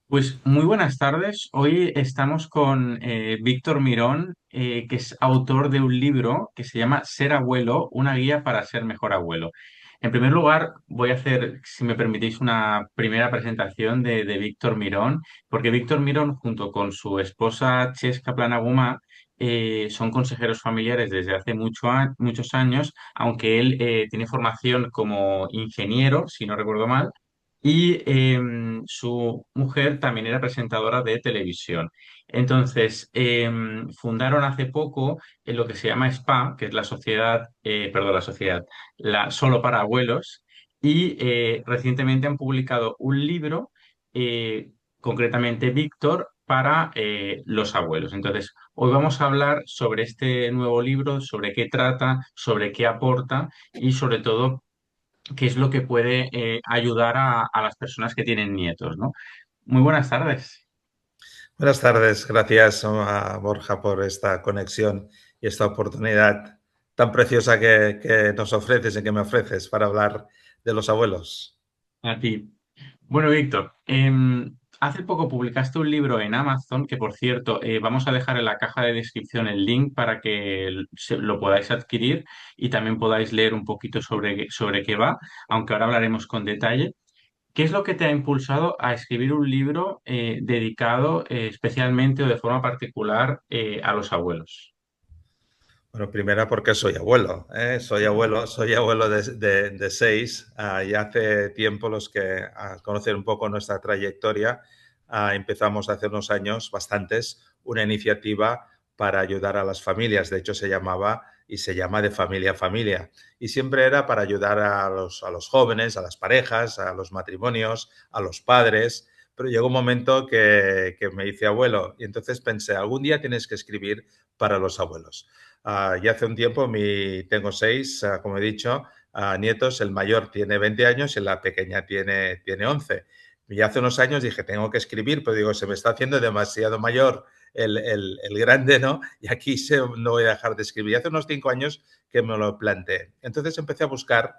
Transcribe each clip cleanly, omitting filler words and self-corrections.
Pues muy buenas tardes. Hoy estamos con Víctor Mirón, que es autor de un libro que se llama Ser abuelo, una guía para ser mejor abuelo. En primer lugar, voy a hacer, si me permitís, una primera presentación de Víctor Mirón, porque Víctor Mirón, junto con su esposa Chesca Planagumá, son consejeros familiares desde hace muchos años, aunque él tiene formación como ingeniero, si no recuerdo mal, y su mujer también era presentadora de televisión. Entonces, fundaron hace poco lo que se llama SPA, que es la sociedad, perdón, la sociedad, la Solo para Abuelos, y recientemente han publicado un libro, concretamente Víctor, para los abuelos. Entonces, hoy vamos a hablar sobre este nuevo libro, sobre qué trata, sobre qué aporta y sobre todo qué es lo que puede ayudar a las personas que tienen nietos, ¿no? Muy buenas tardes. Buenas tardes, gracias a Borja por esta conexión y esta oportunidad tan preciosa que nos ofreces y que me ofreces para hablar de los abuelos. A ti. Bueno, Víctor, hace poco publicaste un libro en Amazon que, por cierto, vamos a dejar en la caja de descripción el link para que lo podáis adquirir y también podáis leer un poquito sobre qué va, aunque ahora hablaremos con detalle. ¿Qué es lo que te ha impulsado a escribir un libro dedicado especialmente o de forma particular a los abuelos? Bueno, primera porque soy abuelo, ¿eh? Soy abuelo de seis. Ya hace tiempo los que conocen un poco nuestra trayectoria, empezamos hace unos años, bastantes, una iniciativa para ayudar a las familias. De hecho, se llamaba y se llama De Familia a Familia. Y siempre era para ayudar a los jóvenes, a las parejas, a los matrimonios, a los padres. Pero llegó un momento que me hice abuelo y entonces pensé, algún día tienes que escribir para los abuelos. Ya hace un tiempo tengo seis, como he dicho, nietos. El mayor tiene 20 años y la pequeña tiene 11. Y hace unos años dije, tengo que escribir, pero digo, se me está haciendo demasiado mayor el grande, ¿no? Y aquí no voy a dejar de escribir. Y hace unos 5 años que me lo planteé. Entonces empecé a buscar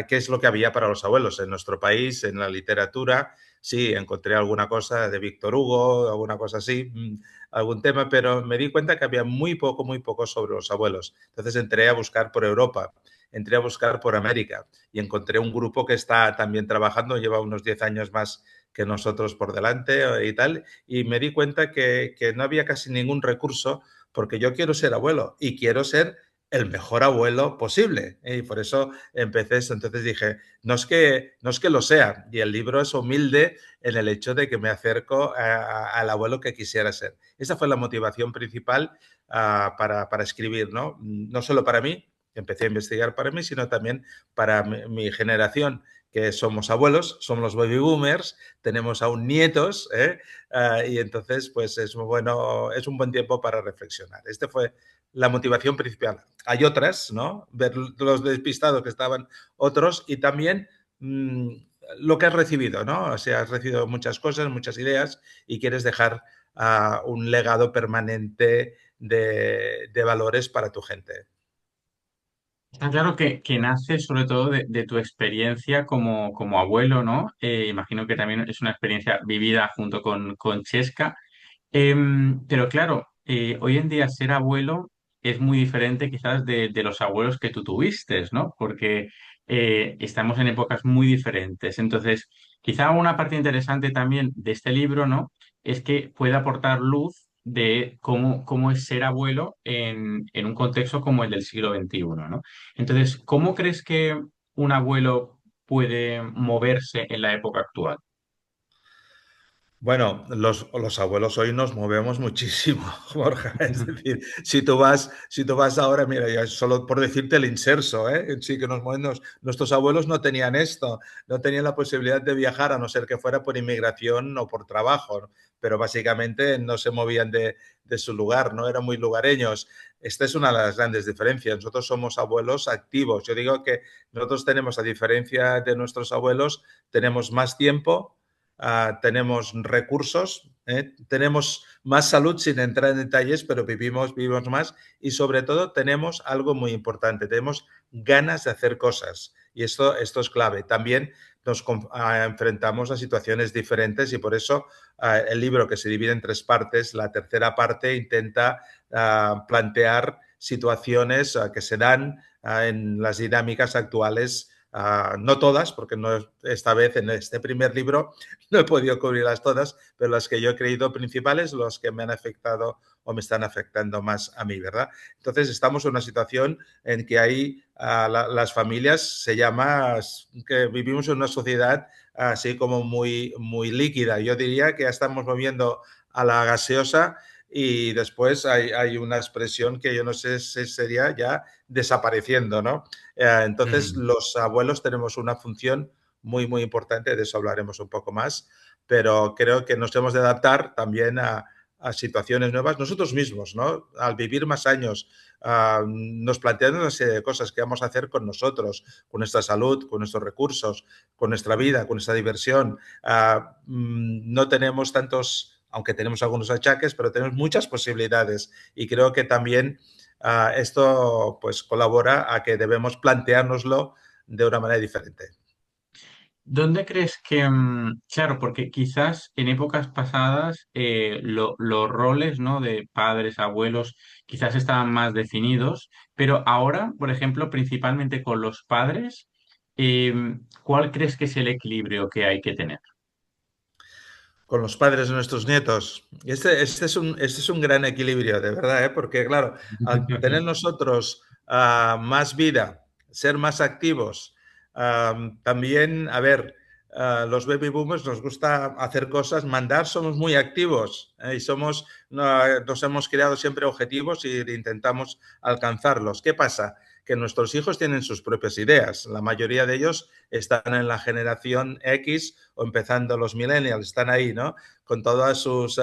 qué es lo que había para los abuelos en nuestro país, en la literatura. Sí, encontré alguna cosa de Víctor Hugo, alguna cosa así, algún tema, pero me di cuenta que había muy poco sobre los abuelos. Entonces entré a buscar por Europa, entré a buscar por América y encontré un grupo que está también trabajando, lleva unos 10 años más que nosotros por delante y tal, y me di cuenta que no había casi ningún recurso porque yo quiero ser abuelo y quiero ser el mejor abuelo posible. Y por eso empecé eso. Entonces dije, no es que lo sea. Y el libro es humilde en el hecho de que me acerco al abuelo que quisiera ser. Esa fue la motivación principal para escribir, ¿no? No solo para mí, empecé a investigar para mí, sino también para mi generación, que somos abuelos, somos los baby boomers, tenemos aún nietos, ¿eh? Y entonces, pues es bueno, es un buen tiempo para reflexionar. Este fue la motivación principal. Hay otras, ¿no? Ver los despistados que estaban otros y también lo que has recibido, ¿no? O sea, has recibido muchas cosas, muchas ideas y quieres dejar un legado permanente de valores para tu gente. Está claro que nace sobre todo de tu experiencia como abuelo, ¿no? Imagino que también es una experiencia vivida junto con Chesca. Pero claro, hoy en día ser abuelo es muy diferente quizás de los abuelos que tú tuviste, ¿no? Porque estamos en épocas muy diferentes. Entonces, quizá una parte interesante también de este libro, ¿no? Es que puede aportar luz de cómo es ser abuelo en un contexto como el del siglo XXI, ¿no? Entonces, ¿cómo crees que un abuelo puede moverse en la época actual? Bueno, los abuelos hoy nos movemos muchísimo, Borja. Es decir, si tú vas ahora, mira, ya solo por decirte el inserso, ¿eh? Sí que nos movemos. Nuestros abuelos no tenían esto, no tenían la posibilidad de viajar, a no ser que fuera por inmigración o por trabajo, ¿no? Pero básicamente no se movían de su lugar, no eran muy lugareños. Esta es una de las grandes diferencias. Nosotros somos abuelos activos. Yo digo que nosotros tenemos, a diferencia de nuestros abuelos, tenemos más tiempo, tenemos recursos, tenemos más salud sin entrar en detalles, pero vivimos más y sobre todo tenemos algo muy importante, tenemos ganas de hacer cosas y esto es clave. También enfrentamos a situaciones diferentes y por eso el libro, que se divide en tres partes, la tercera parte intenta plantear situaciones que se dan en las dinámicas actuales. No todas, porque no, esta vez en este primer libro no he podido cubrirlas todas, pero las que yo he creído principales, los que me han afectado o me están afectando más a mí, ¿verdad? Entonces estamos en una situación en que hay las familias, se llama que vivimos en una sociedad así como muy líquida. Yo diría que ya estamos moviendo a la gaseosa y después hay una expresión que yo no sé si sería ya desapareciendo, ¿no? Entonces Mm. los abuelos tenemos una función muy importante, de eso hablaremos un poco más, pero creo que nos hemos de adaptar también a situaciones nuevas nosotros mismos, ¿no? Al vivir más años, nos planteamos una serie de cosas que vamos a hacer con nosotros, con nuestra salud, con nuestros recursos, con nuestra vida, con nuestra diversión. No tenemos tantos, aunque tenemos algunos achaques, pero tenemos muchas posibilidades y creo que también esto pues colabora a que debemos planteárnoslo de una manera diferente. ¿Dónde crees que, claro, porque quizás en épocas pasadas los roles, ¿no? De padres, abuelos, quizás estaban más definidos, pero ahora, por ejemplo, principalmente con los padres, ¿cuál crees que es el equilibrio que hay que tener? Con los padres de nuestros nietos. Este es un gran equilibrio, de verdad, ¿eh? Porque claro, al tener nosotros más vida, ser más activos, también, a ver, los baby boomers nos gusta hacer cosas, mandar, somos muy activos y nos hemos creado siempre objetivos y intentamos alcanzarlos. ¿Qué pasa? Que nuestros hijos tienen sus propias ideas. La mayoría de ellos están en la generación X o empezando los millennials, están ahí, ¿no? Con todas sus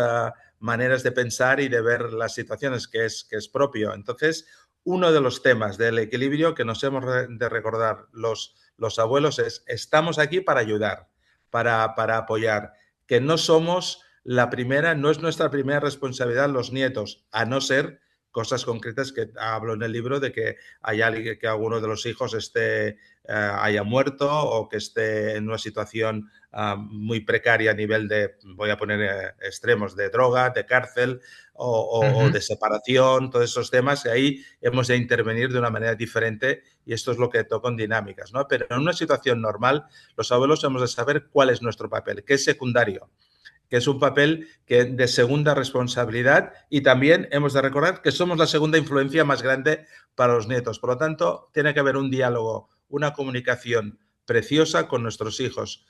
maneras de pensar y de ver las situaciones que es propio. Entonces, uno de los temas del equilibrio que nos hemos de recordar los abuelos es, estamos aquí para ayudar, para apoyar, que no somos la primera, no es nuestra primera responsabilidad los nietos, a no ser cosas concretas que hablo en el libro de que hay alguien, que alguno de los hijos haya muerto o que esté en una situación muy precaria a nivel de, voy a poner extremos, de droga, de cárcel o Ujú. de separación, todos esos temas, y ahí hemos de intervenir de una manera diferente y esto es lo que toco en dinámicas, ¿no? Pero en una situación normal, los abuelos hemos de saber cuál es nuestro papel, que es secundario, que es un papel de segunda responsabilidad y también hemos de recordar que somos la segunda influencia más grande para los nietos. Por lo tanto, tiene que haber un diálogo, una comunicación preciosa con nuestros hijos.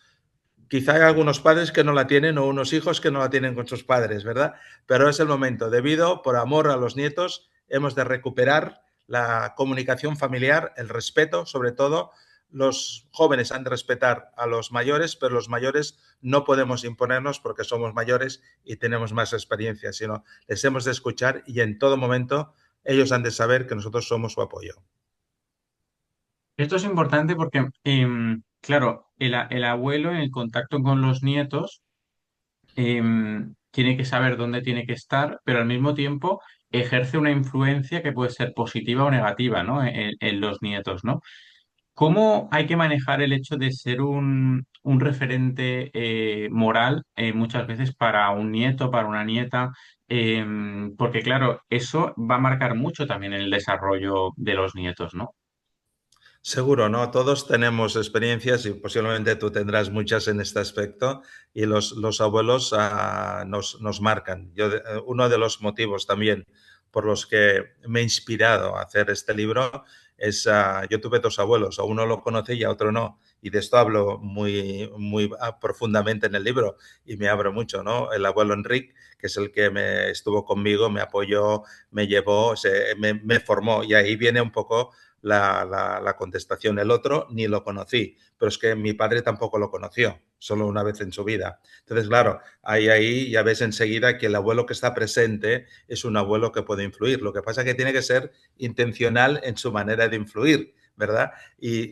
Quizá hay algunos padres que no la tienen o unos hijos que no la tienen con sus padres, ¿verdad? Pero es el momento. Debido, por amor a los nietos, hemos de recuperar la comunicación familiar, el respeto, sobre todo. Los jóvenes han de respetar a los mayores, pero los mayores no podemos imponernos porque somos mayores y tenemos más experiencia, sino les hemos de escuchar y en todo momento ellos han de saber que nosotros somos su apoyo. Esto es importante porque, claro, el abuelo en el contacto con los nietos tiene que saber dónde tiene que estar, pero al mismo tiempo ejerce una influencia que puede ser positiva o negativa, ¿no? En los nietos, ¿no? ¿Cómo hay que manejar el hecho de ser un referente moral muchas veces para un nieto, para una nieta? Porque claro, eso va a marcar mucho también el desarrollo de los nietos, ¿no? Seguro, ¿no? Todos tenemos experiencias y posiblemente tú tendrás muchas en este aspecto y los abuelos nos marcan. Uno de los motivos también por los que me he inspirado a hacer este libro es, yo tuve dos abuelos, a uno lo conocí y a otro no, y de esto hablo muy profundamente en el libro y me abro mucho, ¿no? El abuelo Enrique, que es el que me estuvo conmigo, me apoyó, me llevó, me formó y ahí viene un poco la contestación. El otro ni lo conocí, pero es que mi padre tampoco lo conoció, solo una vez en su vida. Entonces, claro, ahí ya ves enseguida que el abuelo que está presente es un abuelo que puede influir. Lo que pasa es que tiene que ser intencional en su manera de influir, ¿verdad? Y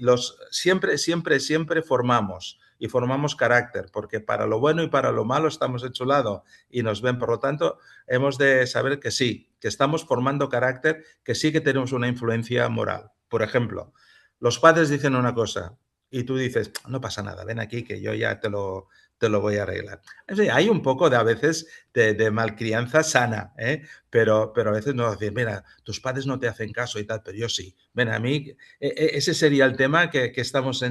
siempre formamos y formamos carácter, porque para lo bueno y para lo malo estamos en su lado y nos ven. Por lo tanto, hemos de saber que sí, que estamos formando carácter, que sí que tenemos una influencia moral. Por ejemplo, los padres dicen una cosa, y tú dices, no pasa nada, ven aquí que yo ya te lo voy a arreglar. Es decir, hay un poco de a veces de malcrianza sana, ¿eh? Pero a veces no decir, mira, tus padres no te hacen caso y tal, pero yo sí. Ven a mí, ese sería el tema que estamos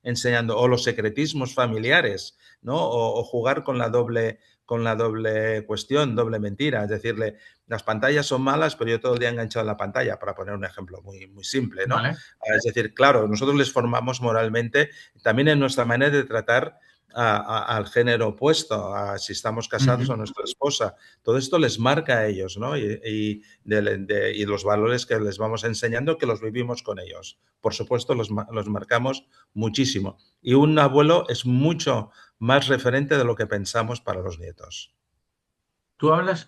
enseñando, o los secretismos familiares, ¿no? O jugar con la doble cuestión, doble mentira, es decirle, las pantallas son malas, pero yo todo el día enganchado en la pantalla, para poner un ejemplo muy, muy simple, ¿no? ¿Vale? Es decir, claro, nosotros les formamos moralmente, también en nuestra manera de tratar al género opuesto, si estamos casados Ujú. a nuestra esposa. Todo esto les marca a ellos, ¿no? Y los valores que les vamos enseñando, que los vivimos con ellos. Por supuesto, los marcamos muchísimo. Y un abuelo es mucho más referente de lo que pensamos para los nietos. Tú hablas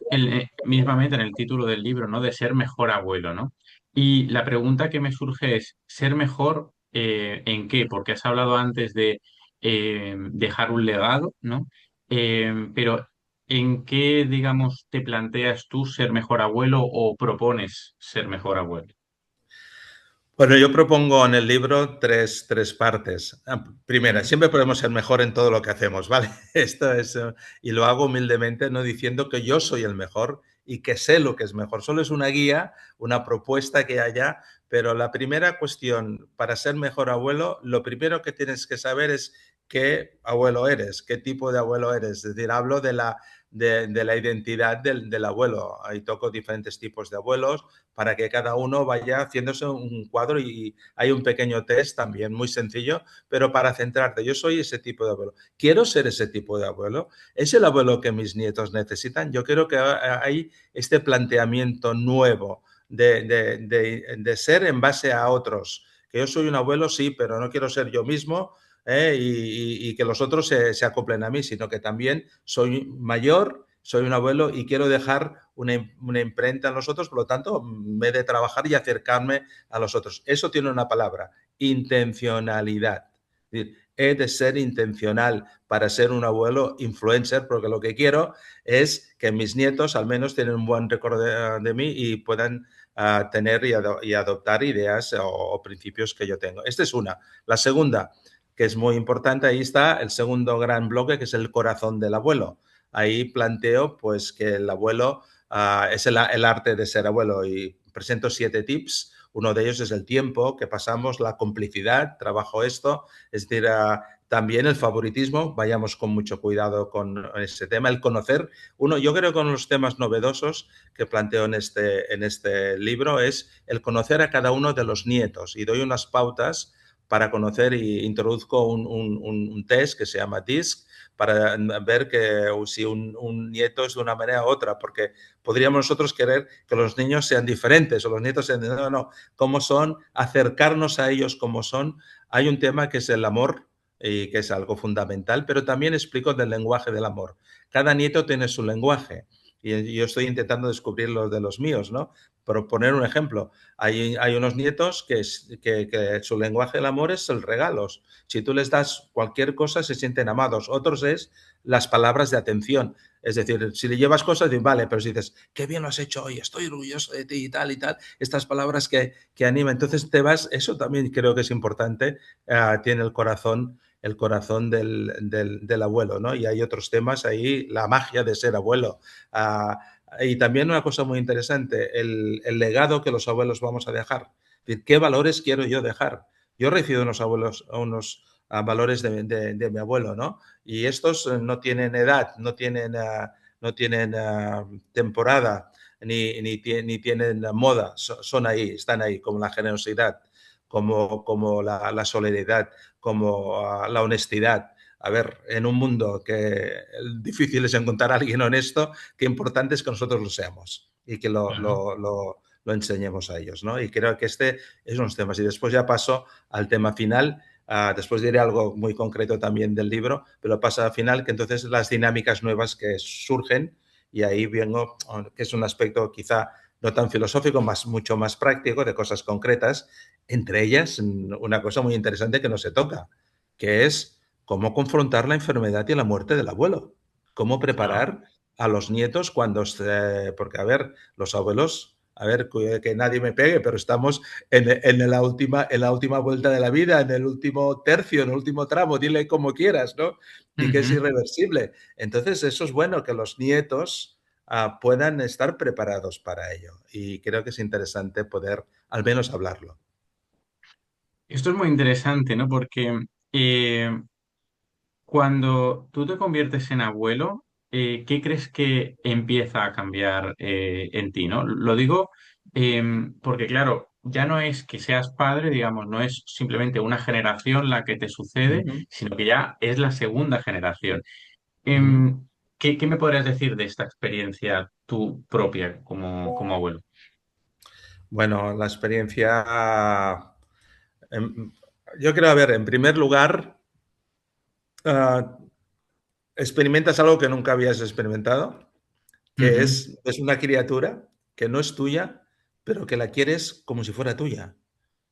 mismamente en el título del libro, ¿no? De ser mejor abuelo, ¿no? Y la pregunta que me surge es, ¿ser mejor en qué? Porque has hablado antes de dejar un legado, ¿no? Pero ¿en qué, digamos, te planteas tú ser mejor abuelo o propones ser mejor abuelo? Bueno, yo propongo en el libro tres partes. Primera, Ujú. siempre podemos ser mejor en todo lo que hacemos, ¿vale? Esto es, y lo hago humildemente, no diciendo que yo soy el mejor y que sé lo que es mejor. Solo es una guía, una propuesta que haya, pero la primera cuestión para ser mejor abuelo, lo primero que tienes que saber es qué abuelo eres, qué tipo de abuelo eres. Es decir, hablo de la identidad del abuelo. Ahí toco diferentes tipos de abuelos para que cada uno vaya haciéndose un cuadro y hay un pequeño test también muy sencillo, pero para centrarte, yo soy ese tipo de abuelo, quiero ser ese tipo de abuelo, es el abuelo que mis nietos necesitan, yo creo que hay este planteamiento nuevo de ser en base a otros, que yo soy un abuelo, sí, pero no quiero ser yo mismo, y que los otros se acoplen a mí, sino que también soy mayor, soy un abuelo y quiero dejar una imprenta en los otros, por lo tanto, me he de trabajar y acercarme a los otros. Eso tiene una palabra, intencionalidad. Es decir, he de ser intencional para ser un abuelo influencer, porque lo que quiero es que mis nietos al menos tengan un buen recuerdo de mí y puedan tener y adoptar ideas o principios que yo tengo. Esta es una. La segunda, que es muy importante, ahí está el segundo gran bloque, que es el corazón del abuelo. Ahí planteo pues que el abuelo es el arte de ser abuelo y presento 7 tips. Uno de ellos es el tiempo que pasamos, la complicidad, trabajo esto, es decir, también el favoritismo, vayamos con mucho cuidado con ese tema, el conocer. Yo creo que uno de los temas novedosos que planteo en este libro es el conocer a cada uno de los nietos y doy unas pautas para conocer y introduzco un test que se llama DISC para ver que si un nieto es de una manera u otra, porque podríamos nosotros querer que los niños sean diferentes o los nietos sean no, no, cómo son, acercarnos a ellos como son. Hay un tema que es el amor y que es algo fundamental, pero también explico del lenguaje del amor. Cada nieto tiene su lenguaje y yo estoy intentando descubrir los de los míos, ¿no? Por poner un ejemplo, hay unos nietos que su lenguaje del amor es el regalos. Si tú les das cualquier cosa, se sienten amados. Otros es las palabras de atención. Es decir, si le llevas cosas, dices, vale, pero si dices, qué bien lo has hecho hoy, estoy orgulloso de ti y tal, estas palabras que animan. Entonces te vas, eso también creo que es importante, tiene el corazón del abuelo, ¿no? Y hay otros temas ahí, la magia de ser abuelo. Y también una cosa muy interesante, el legado que los abuelos vamos a dejar. Es decir, ¿qué valores quiero yo dejar? Yo recibo unos abuelos, unos valores de mi abuelo, ¿no? Y estos no tienen edad, no tienen temporada, ni tienen moda, son ahí, están ahí, como la generosidad, como la solidaridad, como la honestidad. A ver, en un mundo que difícil es encontrar a alguien honesto, qué importante es que nosotros lo seamos y que Claro. lo enseñemos a ellos, ¿no? Y creo que este es unos temas. Y después ya paso al tema final. Después diré algo muy concreto también del libro, pero pasa al final que entonces las dinámicas nuevas que surgen y ahí vengo, que es un aspecto quizá no tan filosófico, mucho más práctico, de cosas concretas, entre ellas una cosa muy interesante que no se toca, que es cómo confrontar la enfermedad y la muerte del abuelo, cómo Claro. preparar a los nietos cuando porque a ver, los abuelos a ver, que nadie me pegue, pero estamos en la última vuelta de la vida, en el último tercio, en el último tramo, dile como quieras, ¿no? Y que es Ujú. irreversible. Entonces, eso es bueno, que los nietos puedan estar preparados para ello. Y creo que es interesante poder al menos hablarlo. Esto es muy interesante, ¿no? Porque eh, cuando tú te conviertes en abuelo, ¿qué crees que empieza a cambiar en ti, ¿no? Lo digo porque, claro, ya no es que seas padre, digamos, no es simplemente una generación la que te sucede, Ujú, sino que ya es la segunda generación. ujú. ¿Qué me podrías decir de esta experiencia tu propia como abuelo? Bueno, la experiencia, em, yo creo, a ver, en primer lugar, ah, experimentas algo que nunca habías experimentado, que Ujú, es una criatura que no es tuya, pero que la quieres como si fuera tuya.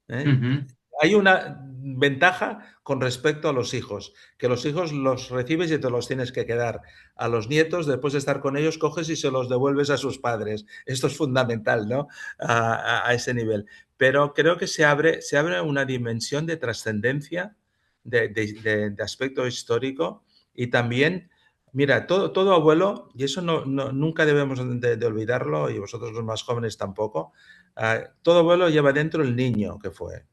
¿Eh? ujú. Hay una ventaja con respecto a los hijos, que los hijos los recibes y te los tienes que quedar. A los nietos, después de estar con ellos, coges y se los devuelves a sus padres. Esto es fundamental, ¿no? A ese nivel. Pero creo que se abre una dimensión de trascendencia, de aspecto histórico y también, mira, todo abuelo, y eso nunca debemos de olvidarlo, y vosotros los más jóvenes tampoco, todo abuelo lleva dentro el niño que fue,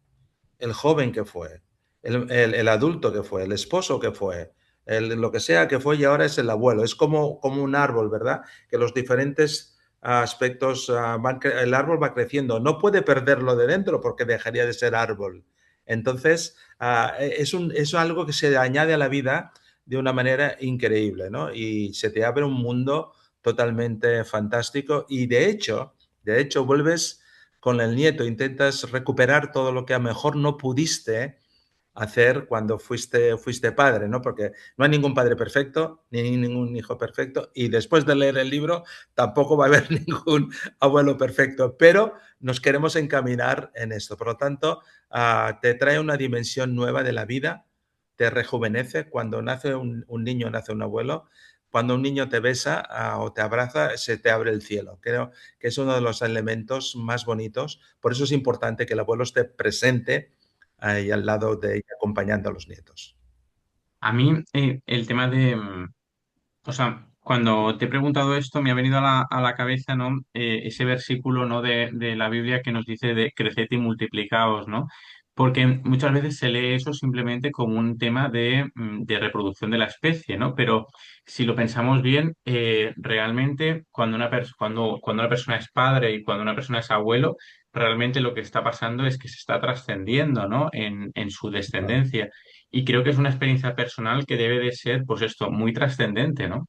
el joven que fue, el adulto que fue, el esposo que fue, lo que sea que fue y ahora es el abuelo. Es como un árbol, ¿verdad? Que los diferentes aspectos, el árbol va creciendo. No puede perderlo de dentro porque dejaría de ser árbol. Entonces, es algo que se añade a la vida de una manera increíble, ¿no? Y se te abre un mundo totalmente fantástico y de hecho, vuelves con el nieto, intentas recuperar todo lo que a lo mejor no pudiste hacer cuando fuiste padre, ¿no? Porque no hay ningún padre perfecto, ni ningún hijo perfecto, y después de leer el libro tampoco va a haber ningún abuelo perfecto, pero nos queremos encaminar en esto. Por lo tanto, te trae una dimensión nueva de la vida, te rejuvenece. Cuando nace un niño, nace un abuelo. Cuando un niño te besa o te abraza, se te abre el cielo. Creo que es uno de los elementos más bonitos. Por eso es importante que el abuelo esté presente ahí al lado de ella, acompañando a los nietos. A mí el tema de, o sea, cuando te he preguntado esto, me ha venido a la cabeza, ¿no? Ese versículo, ¿no? De la Biblia que nos dice de creced y multiplicaos, ¿no? Porque muchas veces se lee eso simplemente como un tema de reproducción de la especie, ¿no? Pero si lo pensamos bien, realmente cuando una persona es padre y cuando una persona es abuelo, realmente lo que está pasando es que se está trascendiendo, ¿no? En su Total. descendencia. Y creo que es una experiencia personal que debe de ser, pues esto, muy trascendente, ¿no?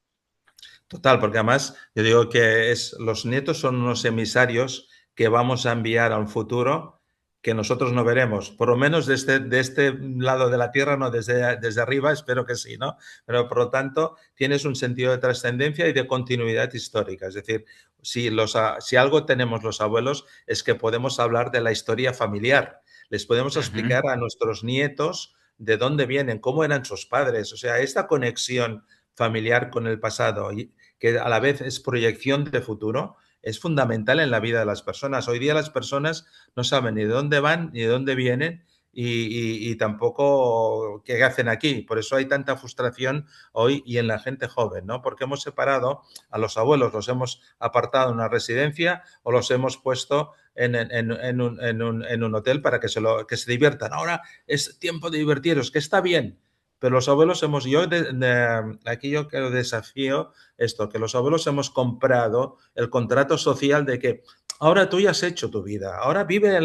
Total, porque además yo digo que los nietos son unos emisarios que vamos a enviar a un futuro que nosotros no veremos, por lo menos de este lado de la Tierra, no desde arriba, espero que sí, ¿no? Pero por lo tanto tienes un sentido de trascendencia y de continuidad histórica. Es decir, si algo tenemos los abuelos es que podemos hablar de la historia familiar, les podemos Ujú. explicar a nuestros nietos de dónde vienen, cómo eran sus padres, o sea, esta conexión familiar con el pasado y que a la vez es proyección de futuro, es fundamental en la vida de las personas. Hoy día las personas no saben ni de dónde van ni de dónde vienen y tampoco qué hacen aquí. Por eso hay tanta frustración hoy y en la gente joven, ¿no? Porque hemos separado a los abuelos, los hemos apartado en una residencia o los hemos puesto en un hotel para que se diviertan. Ahora es tiempo de divertiros, que está bien, pero los abuelos aquí yo que desafío esto, que los abuelos hemos comprado el contrato social de que ahora tú ya has hecho tu vida, ahora vive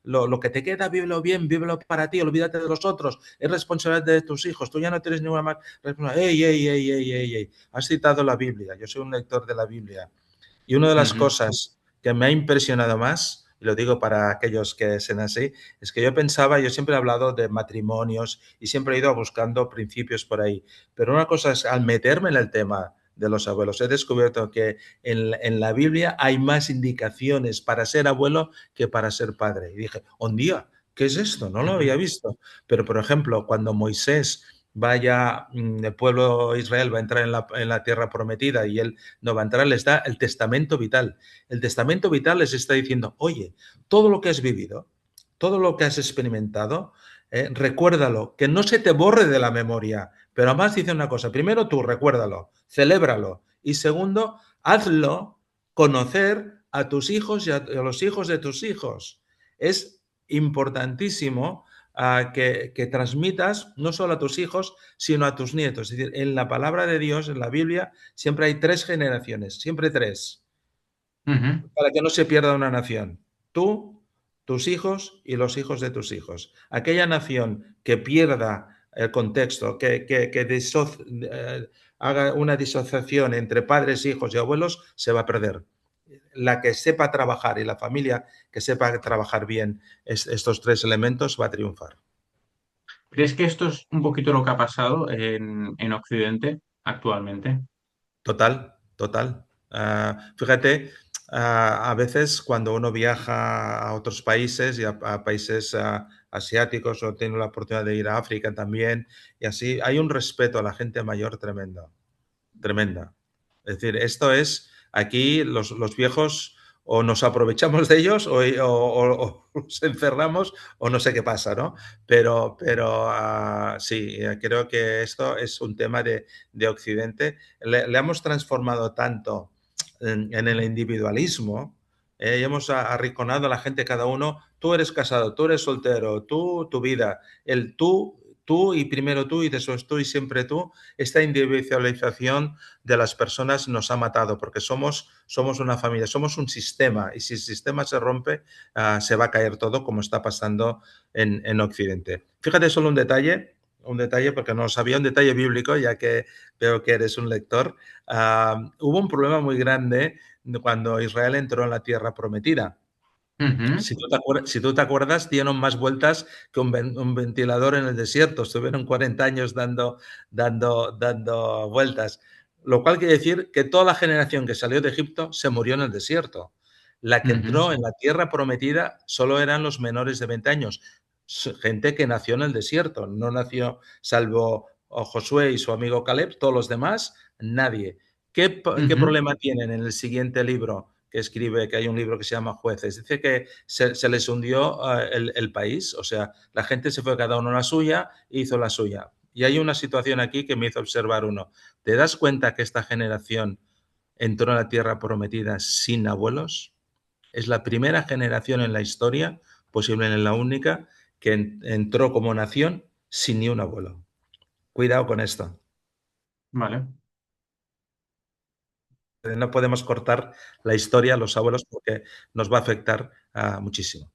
lo que te queda, vívelo bien, vívelo para ti, olvídate de los otros, es responsabilidad de tus hijos, tú ya no tienes ninguna más responsabilidad. ¡Ey, ey, ey, ey, ey, ey! Has citado la Biblia, yo soy un lector de la Biblia y una de las Ujú. cosas que me ha impresionado más, y lo digo para aquellos que sean así, es que yo siempre he hablado de matrimonios y siempre he ido buscando principios por ahí. Pero una cosa es, al meterme en el tema de los abuelos, he descubierto que en la Biblia hay más indicaciones para ser abuelo que para ser padre. Y dije, un día, ¿qué es esto? No lo Ujú. había visto. Pero, por ejemplo, cuando Moisés el pueblo de Israel va a entrar en la tierra prometida y él no va a entrar, les da el testamento vital. El testamento vital les está diciendo, oye, todo lo que has vivido, todo lo que has experimentado, recuérdalo, que no se te borre de la memoria. Pero además dice una cosa, primero tú recuérdalo, celébralo y segundo, hazlo conocer a tus hijos y a los hijos de tus hijos. Es importantísimo que transmitas no solo a tus hijos, sino a tus nietos. Es decir, en la palabra de Dios, en la Biblia, siempre hay 3 generaciones, siempre 3, Ujú. para que no se pierda una nación. Tú, tus hijos y los hijos de tus hijos. Aquella nación que pierda el contexto, haga una disociación entre padres, hijos y abuelos, se va a perder. La que sepa trabajar y la familia que sepa trabajar bien estos 3 elementos va a triunfar. ¿Crees que esto es un poquito lo que ha pasado en Occidente actualmente? Total, total. Fíjate, a veces cuando uno viaja a otros países y a países asiáticos o tiene la oportunidad de ir a África también, y así, hay un respeto a la gente mayor tremendo, tremenda. Es decir, esto es, aquí los viejos o nos aprovechamos de ellos o nos encerramos o no sé qué pasa, ¿no? Pero sí, creo que esto es un tema de Occidente. Le hemos transformado tanto en el individualismo, y hemos arrinconado a la gente, cada uno, tú eres casado, tú eres soltero, tú, tu vida, el tú y primero tú y después tú y siempre tú. Esta individualización de las personas nos ha matado porque somos una familia, somos un sistema y si el sistema se rompe, se va a caer todo como está pasando en Occidente. Fíjate solo un detalle porque no lo sabía, un detalle bíblico, ya que veo que eres un lector. Hubo un problema muy grande cuando Israel entró en la tierra prometida. Ujú, Si tú te acuerdas, dieron más vueltas que un ventilador en el desierto. Estuvieron 40 años dando vueltas. Lo cual quiere decir que toda la generación que salió de Egipto se murió en el desierto. La que ujú, entró en la tierra prometida solo eran los menores de 20 años. Gente que nació en el desierto. No nació, salvo Josué y su amigo Caleb, todos los demás, nadie. ¿Qué ujú. problema tienen en el siguiente libro que escribe, que hay un libro que se llama Jueces? Dice que se les hundió el país, o sea, la gente se fue cada uno a la suya e hizo la suya. Y hay una situación aquí que me hizo observar uno. ¿Te das cuenta que esta generación entró a la tierra prometida sin abuelos? Es la primera generación en la historia, posiblemente la única, que entró como nación sin ni un abuelo. Cuidado con esto. Vale. No podemos cortar la historia a los abuelos porque nos va a afectar muchísimo.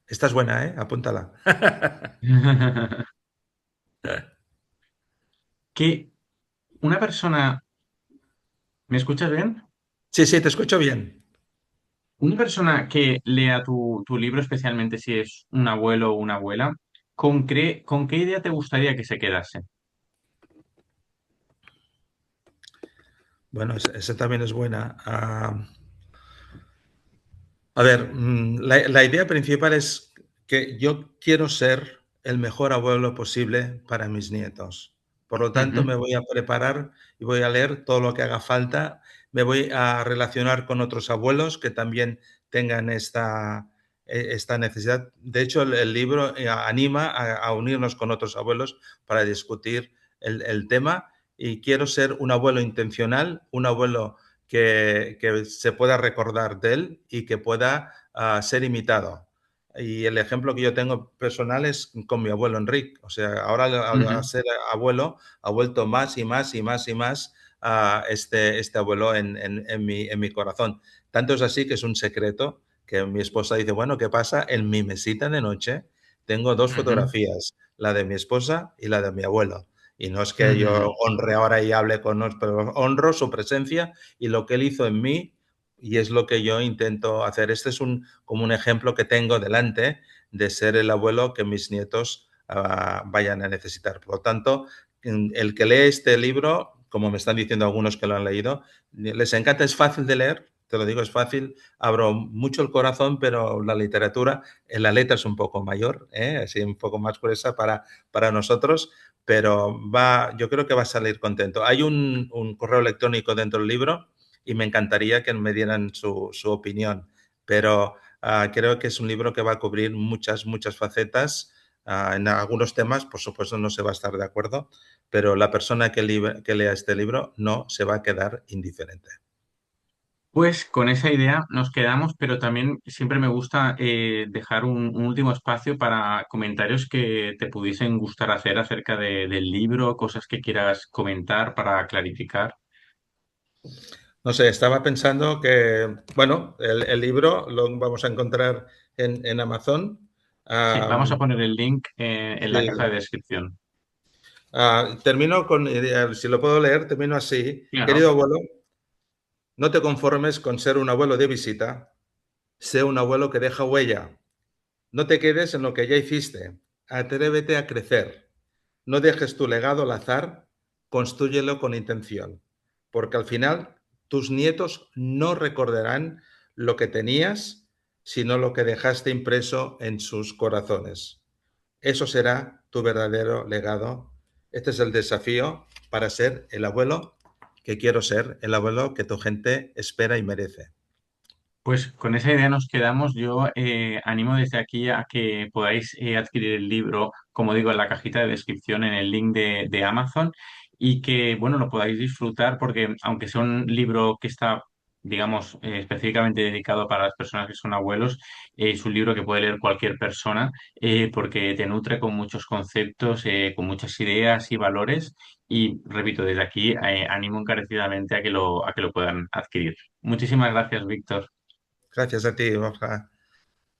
Esta es buena, ¿eh? Apúntala. Que una persona, ¿me escuchas bien? Sí, sí, te escucho bien. Una persona que lea tu libro, especialmente si es un abuelo o una abuela, con qué idea te gustaría que se quedase? Bueno, esa también es buena. A ver, la idea principal es que yo quiero ser el mejor abuelo posible para mis nietos. Por lo tanto, Ujú, me voy a preparar y voy a leer todo lo que haga falta. Me voy a relacionar con otros abuelos que también tengan esta necesidad. De hecho, el libro anima a unirnos con otros abuelos para discutir el tema y quiero ser un abuelo intencional, un abuelo que se pueda recordar de él y que pueda ser imitado. Y el ejemplo que yo tengo personal es con mi abuelo Enrique. O sea, ahora al ujú, ser abuelo ha vuelto más y más y más y más a este abuelo en mi corazón. Tanto es así que es un secreto que mi esposa dice, bueno, ¿qué pasa? En mi mesita de noche tengo 2 fotografías, la de mi esposa y la de mi abuelo. Y no es que yo ujú, honre ahora y hable con nosotros, pero honro su presencia y lo que él hizo en mí y es lo que yo intento hacer. Este es como un ejemplo que tengo delante de ser el abuelo que mis nietos vayan a necesitar. Por lo tanto, el que lee este libro, como me están diciendo algunos que lo han leído, les encanta, es fácil de leer, te lo digo, es fácil, abro mucho el corazón, pero la literatura, la letra es un poco mayor, así un poco más gruesa para nosotros, pero yo creo que va a salir contento. Hay un correo electrónico dentro del libro y me encantaría que me dieran su opinión, pero creo que es un libro que va a cubrir muchas, muchas facetas. En algunos temas, por supuesto, no se va a estar de acuerdo, pero la persona que lea este libro no se va a quedar indiferente. Pues con esa idea nos quedamos, pero también siempre me gusta dejar un último espacio para comentarios que te pudiesen gustar hacer acerca del libro, cosas que quieras comentar para clarificar. No sé, estaba pensando que, bueno, el libro lo vamos a encontrar en Amazon. Sí, vamos a Um, poner el link en la caja de sí. descripción. Termino con, si lo puedo leer, termino así. Claro. Querido abuelo, no te conformes con ser un abuelo de visita, sé un abuelo que deja huella. No te quedes en lo que ya hiciste, atrévete a crecer. No dejes tu legado al azar, constrúyelo con intención, porque al final tus nietos no recordarán lo que tenías, sino lo que dejaste impreso en sus corazones. Eso será tu verdadero legado. Este es el desafío para ser el abuelo que quiero ser, el abuelo que tu gente espera y merece. Pues con esa idea nos quedamos. Yo animo desde aquí a que podáis adquirir el libro, como digo, en la cajita de descripción, en el link de Amazon, y que, bueno, lo podáis disfrutar porque aunque sea un libro que está, digamos, específicamente dedicado para las personas que son abuelos, es un libro que puede leer cualquier persona porque te nutre con muchos conceptos, con muchas ideas y valores. Y repito, desde aquí animo encarecidamente a que lo puedan adquirir. Muchísimas gracias, Víctor. Gracias a ti, Borja.